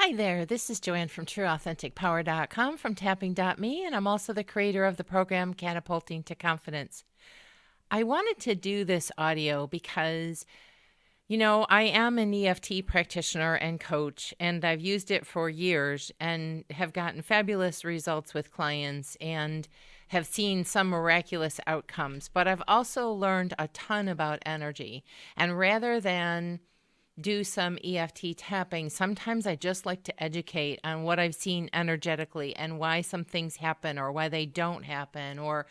Hi there, this is Joanne from TrueAuthenticPower.com from Tapping.me, and I'm also the creator of the program Catapulting to Confidence. I wanted to do this audio because, I am an EFT practitioner and coach, and I've used it for years and have gotten fabulous results with clients and have seen some miraculous outcomes. But I've also learned a ton about energy, and rather than do some EFT tapping, sometimes I just like to educate on what I've seen energetically and why some things happen or why they don't happen, or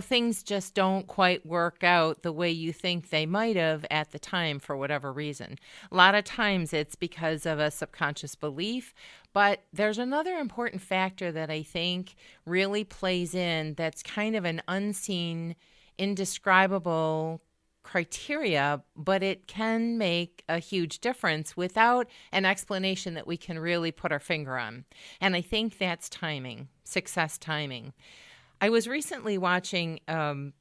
things just don't quite work out the way you think they might have at the time for whatever reason. A lot of times it's because of a subconscious belief, but there's another important factor that I think really plays in that's kind of an unseen, indescribable criteria, but it can make a huge difference without an explanation that we can really put our finger on. And I think that's timing, success timing. I was recently watching a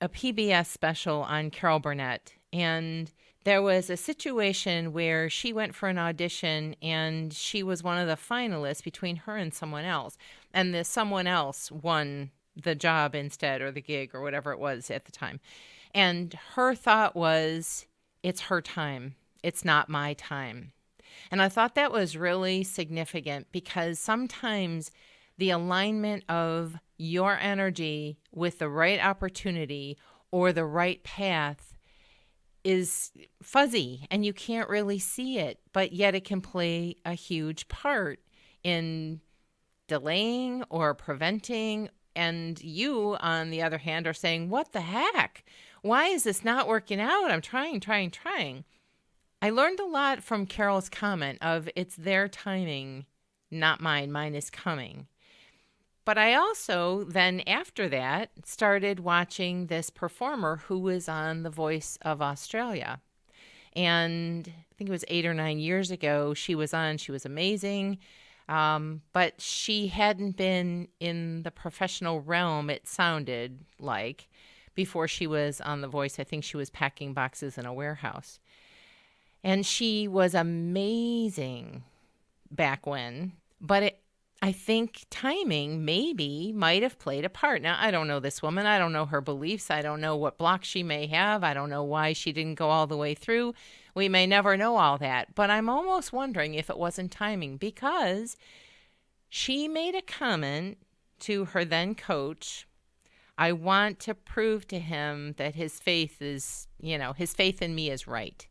PBS special on Carol Burnett, and there was a situation where she went for an audition and she was one of the finalists between her and someone else. And the someone else won the job instead, or the gig, or whatever it was at the time. And her thought was, it's her time. It's not my time. And I thought that was really significant because sometimes the alignment of your energy with the right opportunity or the right path is fuzzy and you can't really see it, but yet it can play a huge part in delaying or preventing. And you, on the other hand, are saying, what the heck? Why is this not working out? I'm trying. I learned a lot from Carol's comment of it's their timing, not mine. Mine is coming. But I also then after that started watching this performer who was on The Voice of Australia. And I think it was 8 or 9 years ago she was on. She was amazing. But she hadn't been in the professional realm, it sounded like, before she was on The Voice. I think she was packing boxes in a warehouse. And she was amazing back when, but I think timing maybe might have played a part. Now, I don't know this woman. I don't know her beliefs. I don't know what blocks she may have. I don't know why she didn't go all the way through. We may never know all that, but I'm almost wondering if it wasn't timing because she made a comment to her then coach. I want to prove to him that his faith is, his faith in me is right.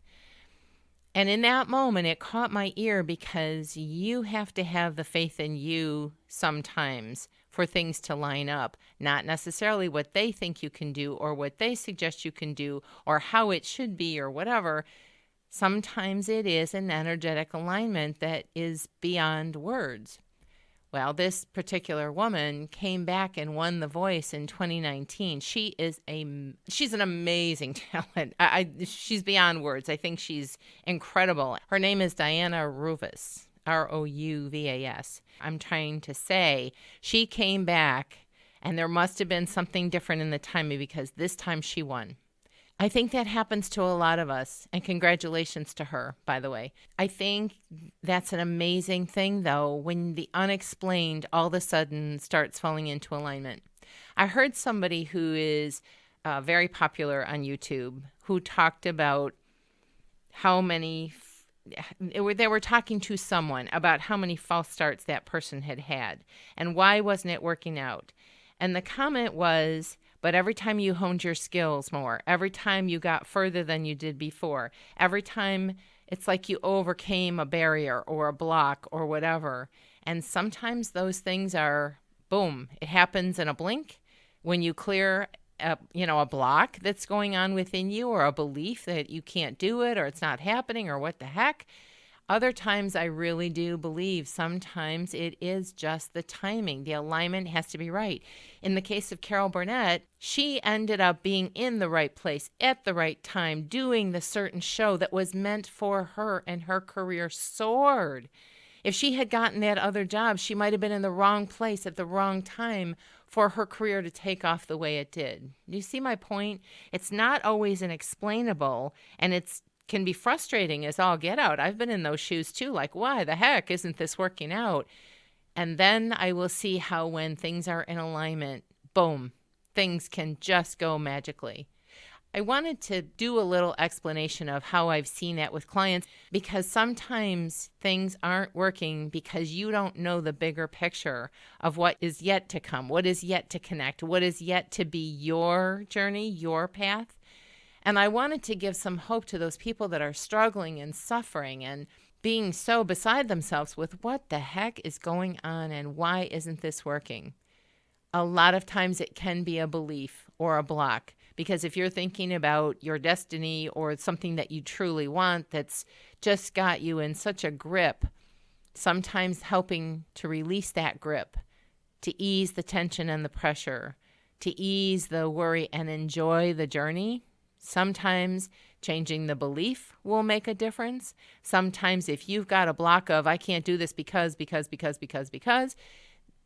And in that moment, it caught my ear because you have to have the faith in you sometimes for things to line up, not necessarily what they think you can do or what they suggest you can do or how it should be or whatever. Sometimes it is an energetic alignment that is beyond words. Well, this particular woman came back and won The Voice in 2019. She's an amazing talent. She's beyond words. I think she's incredible. Her name is Diana Rouvas, Rouvas. I'm trying to say she came back, and there must have been something different in the timing because this time she won. I think that happens to a lot of us, and congratulations to her, by the way. I think that's an amazing thing, though, when the unexplained all of a sudden starts falling into alignment. I heard somebody who is very popular on YouTube who talked about how many, they were talking to someone about how many false starts that person had had, and why wasn't it working out. And the comment was, but every time you honed your skills more, every time you got further than you did before, every time it's like you overcame a barrier or a block or whatever. And sometimes those things are, boom, it happens in a blink when you clear a block that's going on within you or a belief that you can't do it or it's not happening or what the heck. Other times I really do believe sometimes it is just the timing. The alignment has to be right. In the case of Carol Burnett, she ended up being in the right place at the right time, doing the certain show that was meant for her, and her career soared. If she had gotten that other job, she might have been in the wrong place at the wrong time for her career to take off the way it did. You see my point? It's not always inexplainable, and it's can be frustrating as all get out. I've been in those shoes too, like, why the heck isn't this working out? And then I will see how when things are in alignment, boom, things can just go magically. I wanted to do a little explanation of how I've seen that with clients, because sometimes things aren't working because you don't know the bigger picture of what is yet to come, what is yet to connect, what is yet to be your journey, your path. And I wanted to give some hope to those people that are struggling and suffering and being so beside themselves with what the heck is going on and why isn't this working? A lot of times it can be a belief or a block, because if you're thinking about your destiny or something that you truly want that's just got you in such a grip, sometimes helping to release that grip, to ease the tension and the pressure, to ease the worry and enjoy the journey. Sometimes changing the belief will make a difference. Sometimes if you've got a block of, I can't do this because,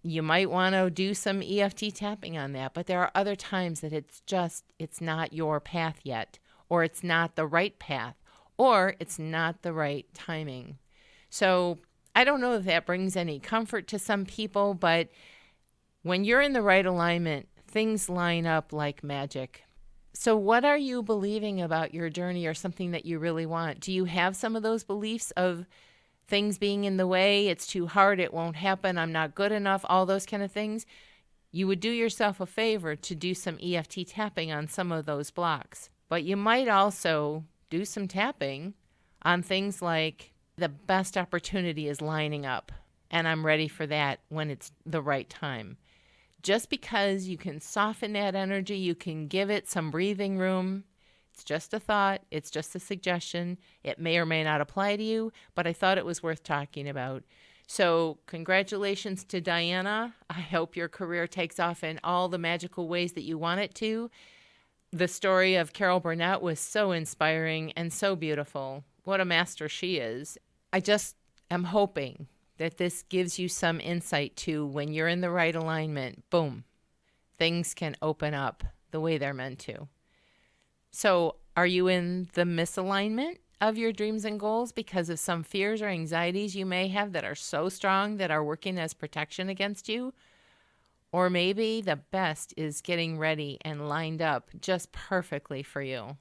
you might want to do some EFT tapping on that. But there are other times that it's not your path yet, or it's not the right path, or it's not the right timing. So I don't know if that brings any comfort to some people, but when you're in the right alignment, things line up like magic. So what are you believing about your journey or something that you really want? Do you have some of those beliefs of things being in the way, it's too hard, it won't happen, I'm not good enough, all those kind of things? You would do yourself a favor to do some EFT tapping on some of those blocks. But you might also do some tapping on things like, the best opportunity is lining up, and I'm ready for that when it's the right time. Just because you can soften that energy, you can give it some breathing room. It's just a thought. It's just a suggestion. It may or may not apply to you, but I thought it was worth talking about. So congratulations to Diana. I hope your career takes off in all the magical ways that you want it to. The story of Carol Burnett was so inspiring and so beautiful. What a master she is. I just am hoping that this gives you some insight to when you're in the right alignment, boom, things can open up the way they're meant to. So are you in the misalignment of your dreams and goals because of some fears or anxieties you may have that are so strong that are working as protection against you? Or maybe the best is getting ready and lined up just perfectly for you.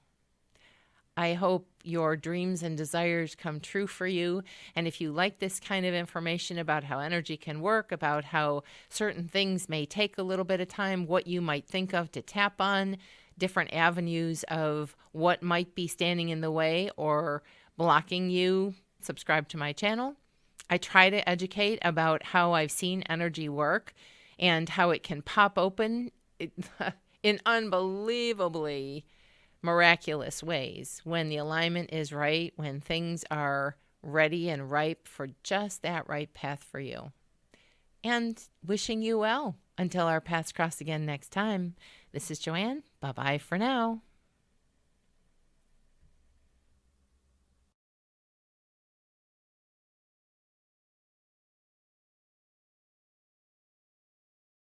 I hope your dreams and desires come true for you. And if you like this kind of information about how energy can work, about how certain things may take a little bit of time, what you might think of to tap on, different avenues of what might be standing in the way or blocking you, subscribe to my channel. I try to educate about how I've seen energy work and how it can pop open in unbelievably miraculous ways when the alignment is right, when things are ready and ripe for just that right path for you. And wishing you well until our paths cross again next time. This is Joanne. Bye-bye for now.